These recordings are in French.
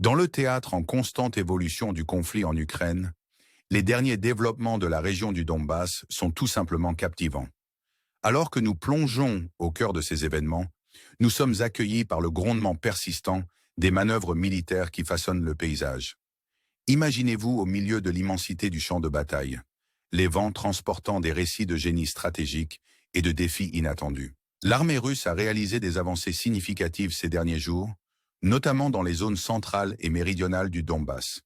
Dans le théâtre en constante évolution du conflit en Ukraine, les derniers développements de la région du Donbass sont tout simplement captivants. Alors que nous plongeons au cœur de ces événements, nous sommes accueillis par le grondement persistant des manœuvres militaires qui façonnent le paysage. Imaginez-vous au milieu de l'immensité du champ de bataille, les vents transportant des récits de génie stratégique et de défis inattendus. L'armée russe a réalisé des avancées significatives ces derniers jours, notamment dans les zones centrales et méridionales du Donbass.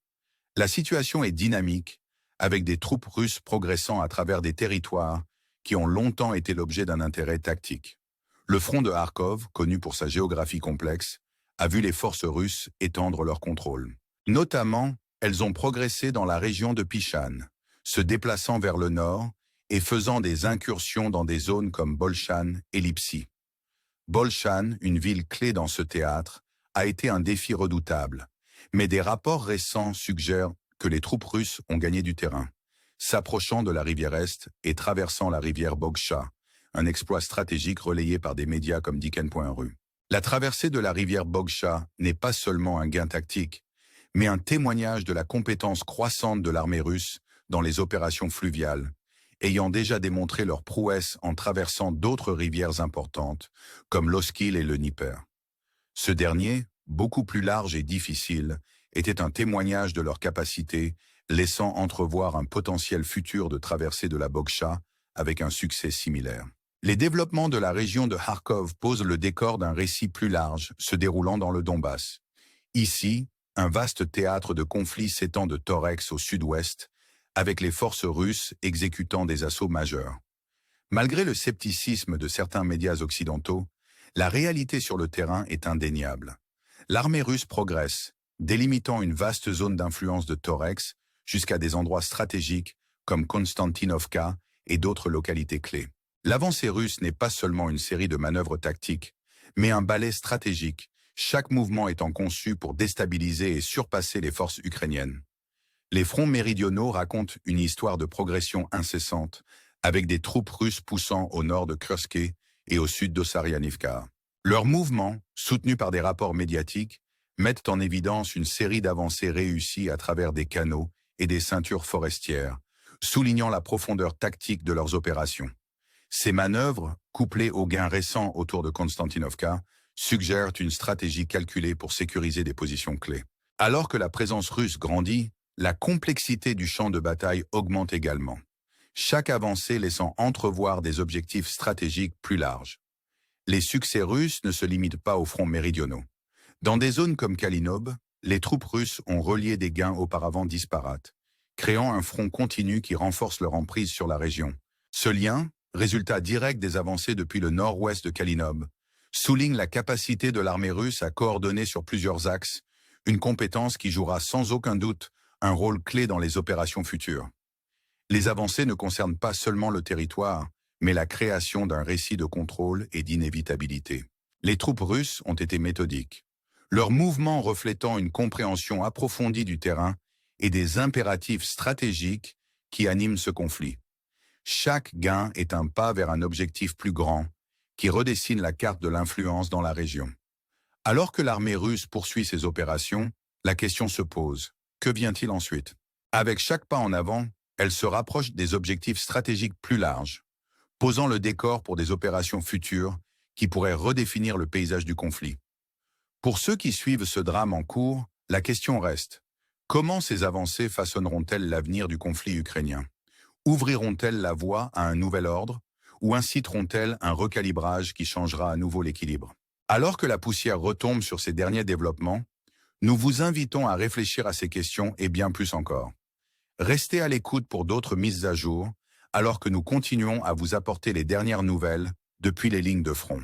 La situation est dynamique, avec des troupes russes progressant à travers des territoires qui ont longtemps été l'objet d'un intérêt tactique. Le front de Kharkov, connu pour sa géographie complexe, a vu les forces russes étendre leur contrôle. Notamment, elles ont progressé dans la région de Pishan, se déplaçant vers le nord et faisant des incursions dans des zones comme Bolchan et Lipsy. Bolchan, une ville clé dans ce théâtre, a été un défi redoutable, mais des rapports récents suggèrent que les troupes russes ont gagné du terrain, s'approchant de la rivière Est et traversant la rivière Bogcha, un exploit stratégique relayé par des médias comme Diken.ru. La traversée de la rivière Bogcha n'est pas seulement un gain tactique, mais un témoignage de la compétence croissante de l'armée russe dans les opérations fluviales, ayant déjà démontré leur prouesse en traversant d'autres rivières importantes, comme l'Oskil et le Dnieper. Ce dernier, beaucoup plus large et difficile, était un témoignage de leur capacité, laissant entrevoir un potentiel futur de traversée de la Bogcha avec un succès similaire. Les développements de la région de Kharkov posent le décor d'un récit plus large se déroulant dans le Donbass. Ici, un vaste théâtre de conflits s'étend de Toretsk au sud-ouest, avec les forces russes exécutant des assauts majeurs. Malgré le scepticisme de certains médias occidentaux, la réalité sur le terrain est indéniable. L'armée russe progresse, délimitant une vaste zone d'influence de Toretsk jusqu'à des endroits stratégiques comme Konstantinovka et d'autres localités clés. L'avancée russe n'est pas seulement une série de manœuvres tactiques, mais un ballet stratégique, chaque mouvement étant conçu pour déstabiliser et surpasser les forces ukrainiennes. Les fronts méridionaux racontent une histoire de progression incessante, avec des troupes russes poussant au nord de Kursk et au sud d'Ossarianivka. Leurs mouvements, soutenus par des rapports médiatiques, mettent en évidence une série d'avancées réussies à travers des canaux et des ceintures forestières, soulignant la profondeur tactique de leurs opérations. Ces manœuvres, couplées aux gains récents autour de Konstantinovka, suggèrent une stratégie calculée pour sécuriser des positions clés. Alors que la présence russe grandit, la complexité du champ de bataille augmente également, chaque avancée laissant entrevoir des objectifs stratégiques plus larges. Les succès russes ne se limitent pas aux fronts méridionaux. Dans des zones comme Kalinob, les troupes russes ont relié des gains auparavant disparates, créant un front continu qui renforce leur emprise sur la région. Ce lien, résultat direct des avancées depuis le nord-ouest de Kalinob, souligne la capacité de l'armée russe à coordonner sur plusieurs axes, une compétence qui jouera sans aucun doute un rôle clé dans les opérations futures. Les avancées ne concernent pas seulement le territoire, mais la création d'un récit de contrôle et d'inévitabilité. Les troupes russes ont été méthodiques, leurs mouvements reflétant une compréhension approfondie du terrain et des impératifs stratégiques qui animent ce conflit. Chaque gain est un pas vers un objectif plus grand, qui redessine la carte de l'influence dans la région. Alors que l'armée russe poursuit ses opérations, la question se pose, que vient-il ensuite? Avec chaque pas en avant, elle se rapproche des objectifs stratégiques plus larges, posant le décor pour des opérations futures qui pourraient redéfinir le paysage du conflit. Pour ceux qui suivent ce drame en cours, la question reste, comment ces avancées façonneront-elles l'avenir du conflit ukrainien? Ouvriront-elles la voie à un nouvel ordre ou inciteront-elles un recalibrage qui changera à nouveau l'équilibre? Alors que la poussière retombe sur ces derniers développements, nous vous invitons à réfléchir à ces questions et bien plus encore. Restez à l'écoute pour d'autres mises à jour, alors que nous continuons à vous apporter les dernières nouvelles depuis les lignes de front.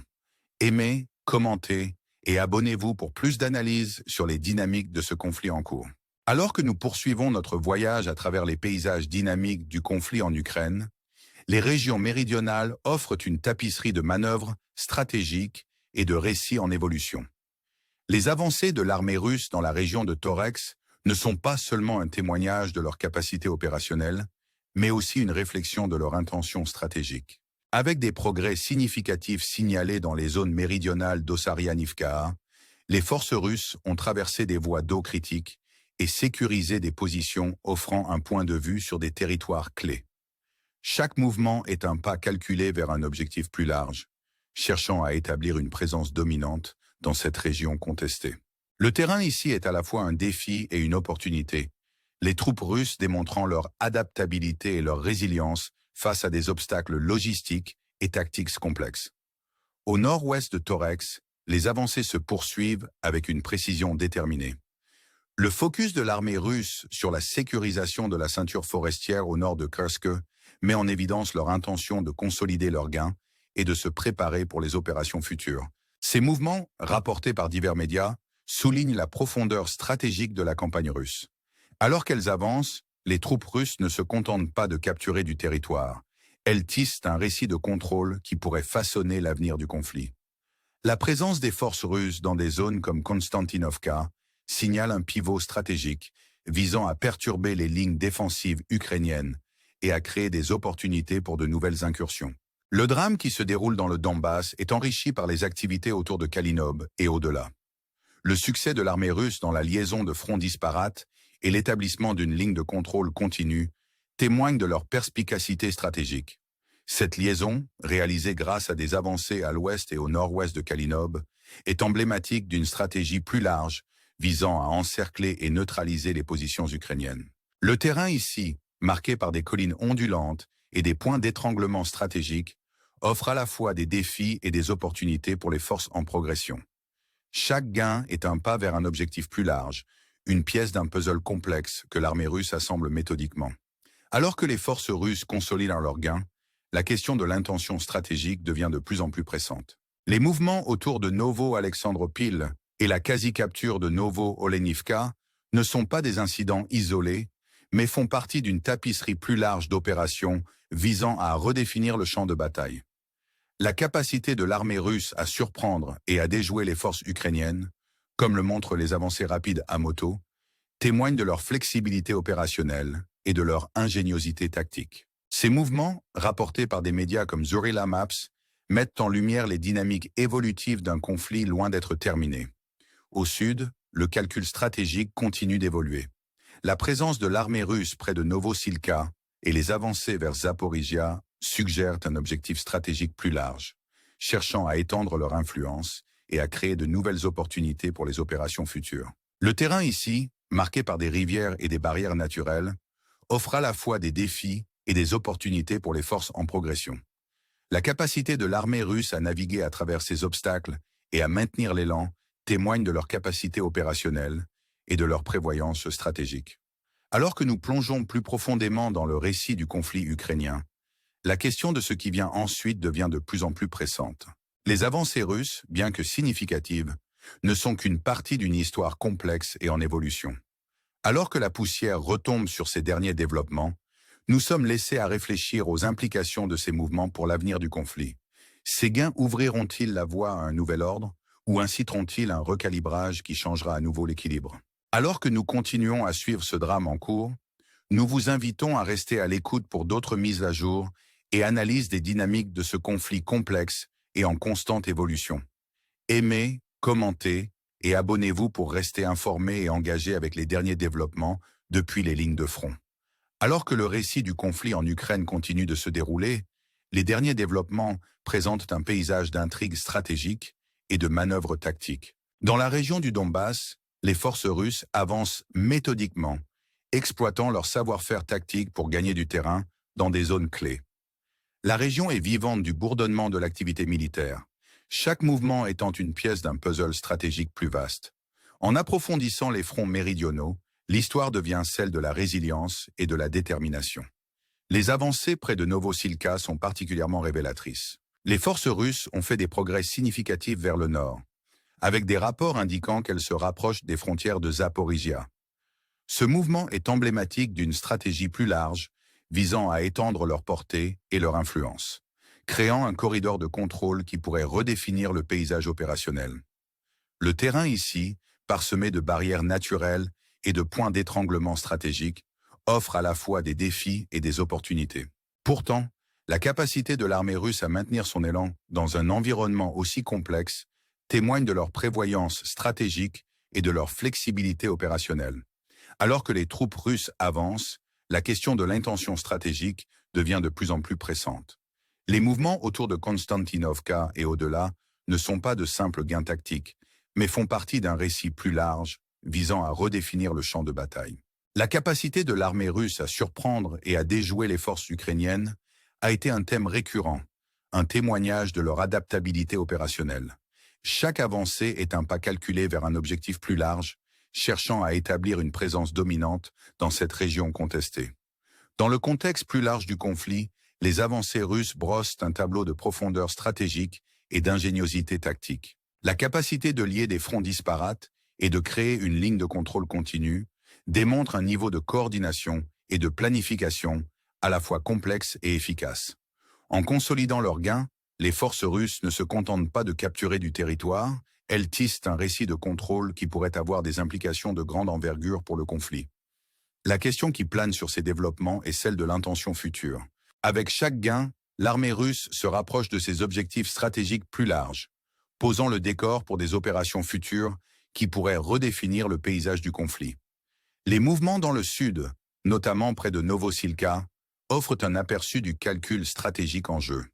Aimez, commentez et abonnez-vous pour plus d'analyses sur les dynamiques de ce conflit en cours. Alors que nous poursuivons notre voyage à travers les paysages dynamiques du conflit en Ukraine, les régions méridionales offrent une tapisserie de manœuvres stratégiques et de récits en évolution. Les avancées de l'armée russe dans la région de Toretsk ne sont pas seulement un témoignage de leur capacité opérationnelle, mais aussi une réflexion de leur intention stratégique. Avec des progrès significatifs signalés dans les zones méridionales d'Ossarianivka, Les forces russes ont traversé des voies d'eau critiques et sécurisé des positions offrant un point de vue sur des territoires clés. Chaque mouvement est un pas calculé vers un objectif plus large, cherchant à établir une présence dominante dans cette région contestée. Le terrain ici est à la fois un défi et une opportunité, les troupes russes démontrant leur adaptabilité et leur résilience face à des obstacles logistiques et tactiques complexes. Au nord-ouest de Torex, les avancées se poursuivent avec une précision déterminée. Le focus de l'armée russe sur la sécurisation de la ceinture forestière au nord de Kursk met en évidence leur intention de consolider leurs gains et de se préparer pour les opérations futures. Ces mouvements, rapportés par divers médias, soulignent la profondeur stratégique de la campagne russe. Alors qu'elles avancent, les troupes russes ne se contentent pas de capturer du territoire. Elles tissent un récit de contrôle qui pourrait façonner l'avenir du conflit. La présence des forces russes dans des zones comme Konstantinovka signale un pivot stratégique visant à perturber les lignes défensives ukrainiennes et à créer des opportunités pour de nouvelles incursions. Le drame qui se déroule dans le Donbass est enrichi par les activités autour de Kalinob et au-delà. Le succès de l'armée russe dans la liaison de fronts disparates et l'établissement d'une ligne de contrôle continue témoignent de leur perspicacité stratégique. Cette liaison, réalisée grâce à des avancées à l'ouest et au nord-ouest de Kalinob, est emblématique d'une stratégie plus large visant à encercler et neutraliser les positions ukrainiennes. Le terrain ici, marqué par des collines ondulantes et des points d'étranglement stratégiques, offre à la fois des défis et des opportunités pour les forces en progression. Chaque gain est un pas vers un objectif plus large, une pièce d'un puzzle complexe que l'armée russe assemble méthodiquement. Alors que les forces russes consolident leurs gains, la question de l'intention stratégique devient de plus en plus pressante. Les mouvements autour de Novo-Alexandropil et la quasi-capture de Novo-Olenivka ne sont pas des incidents isolés, mais font partie d'une tapisserie plus large d'opérations visant à redéfinir le champ de bataille. La capacité de l'armée russe à surprendre et à déjouer les forces ukrainiennes, comme le montrent les avancées rapides à moto, témoigne de leur flexibilité opérationnelle et de leur ingéniosité tactique. Ces mouvements, rapportés par des médias comme Zorilla Maps, mettent en lumière les dynamiques évolutives d'un conflit loin d'être terminé. Au sud, le calcul stratégique continue d'évoluer. La présence de l'armée russe près de Novosilka et les avancées vers Zaporizhia suggèrent un objectif stratégique plus large, cherchant à étendre leur influence et à créer de nouvelles opportunités pour les opérations futures. Le terrain ici, marqué par des rivières et des barrières naturelles, offre à la fois des défis et des opportunités pour les forces en progression. La capacité de l'armée russe à naviguer à travers ces obstacles et à maintenir l'élan témoigne de leur capacité opérationnelle et de leur prévoyance stratégique. Alors que nous plongeons plus profondément dans le récit du conflit ukrainien, la question de ce qui vient ensuite devient de plus en plus pressante. Les avancées russes, bien que significatives, ne sont qu'une partie d'une histoire complexe et en évolution. Alors que la poussière retombe sur ces derniers développements, nous sommes laissés à réfléchir aux implications de ces mouvements pour l'avenir du conflit. Ces gains ouvriront-ils la voie à un nouvel ordre ou inciteront-ils un recalibrage qui changera à nouveau l'équilibre? Alors que nous continuons à suivre ce drame en cours, nous vous invitons à rester à l'écoute pour d'autres mises à jour et analyses des dynamiques de ce conflit complexe et en constante évolution. Aimez, commentez et abonnez-vous pour rester informés et engagés avec les derniers développements depuis les lignes de front. Alors que le récit du conflit en Ukraine continue de se dérouler, les derniers développements présentent un paysage d'intrigues stratégiques et de manœuvres tactiques. Dans la région du Donbass, les forces russes avancent méthodiquement, exploitant leur savoir-faire tactique pour gagner du terrain dans des zones clés. La région est vivante du bourdonnement de l'activité militaire, chaque mouvement étant une pièce d'un puzzle stratégique plus vaste. En approfondissant les fronts méridionaux, l'histoire devient celle de la résilience et de la détermination. Les avancées près de Novosilka sont particulièrement révélatrices. Les forces russes ont fait des progrès significatifs vers le nord, avec des rapports indiquant qu'elles se rapprochent des frontières de Zaporizhia. Ce mouvement est emblématique d'une stratégie plus large, visant à étendre leur portée et leur influence, créant un corridor de contrôle qui pourrait redéfinir le paysage opérationnel. Le terrain ici, parsemé de barrières naturelles et de points d'étranglement stratégiques, offre à la fois des défis et des opportunités. Pourtant, la capacité de l'armée russe à maintenir son élan dans un environnement aussi complexe témoignent de leur prévoyance stratégique et de leur flexibilité opérationnelle. Alors que les troupes russes avancent, la question de l'intention stratégique devient de plus en plus pressante. Les mouvements autour de Konstantinovka et au-delà ne sont pas de simples gains tactiques, mais font partie d'un récit plus large visant à redéfinir le champ de bataille. La capacité de l'armée russe à surprendre et à déjouer les forces ukrainiennes a été un thème récurrent, un témoignage de leur adaptabilité opérationnelle. Chaque avancée est un pas calculé vers un objectif plus large, cherchant à établir une présence dominante dans cette région contestée. Dans le contexte plus large du conflit, les avancées russes brossent un tableau de profondeur stratégique et d'ingéniosité tactique. La capacité de lier des fronts disparates et de créer une ligne de contrôle continue démontre un niveau de coordination et de planification à la fois complexe et efficace. En consolidant leurs gains, les forces russes ne se contentent pas de capturer du territoire, elles tissent un récit de contrôle qui pourrait avoir des implications de grande envergure pour le conflit. La question qui plane sur ces développements est celle de l'intention future. Avec chaque gain, l'armée russe se rapproche de ses objectifs stratégiques plus larges, posant le décor pour des opérations futures qui pourraient redéfinir le paysage du conflit. Les mouvements dans le sud, notamment près de Novosilka, offrent un aperçu du calcul stratégique en jeu.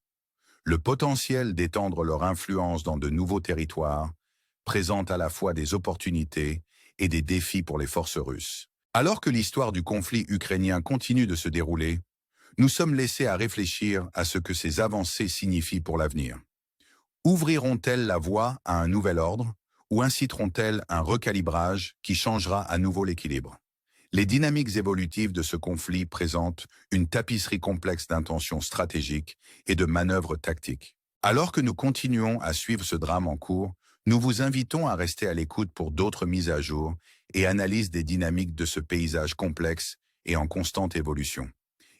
Le potentiel d'étendre leur influence dans de nouveaux territoires présente à la fois des opportunités et des défis pour les forces russes. Alors que l'histoire du conflit ukrainien continue de se dérouler, nous sommes laissés à réfléchir à ce que ces avancées signifient pour l'avenir. Ouvriront-elles la voie à un nouvel ordre ou inciteront-elles un recalibrage qui changera à nouveau l'équilibre? Les dynamiques évolutives de ce conflit présentent une tapisserie complexe d'intentions stratégiques et de manœuvres tactiques. Alors que nous continuons à suivre ce drame en cours, nous vous invitons à rester à l'écoute pour d'autres mises à jour et analyses des dynamiques de ce paysage complexe et en constante évolution.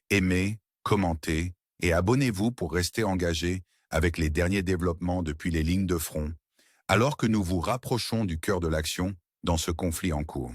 Aimez, commentez et abonnez-vous pour rester engagés avec les derniers développements depuis les lignes de front, alors que nous vous rapprochons du cœur de l'action dans ce conflit en cours.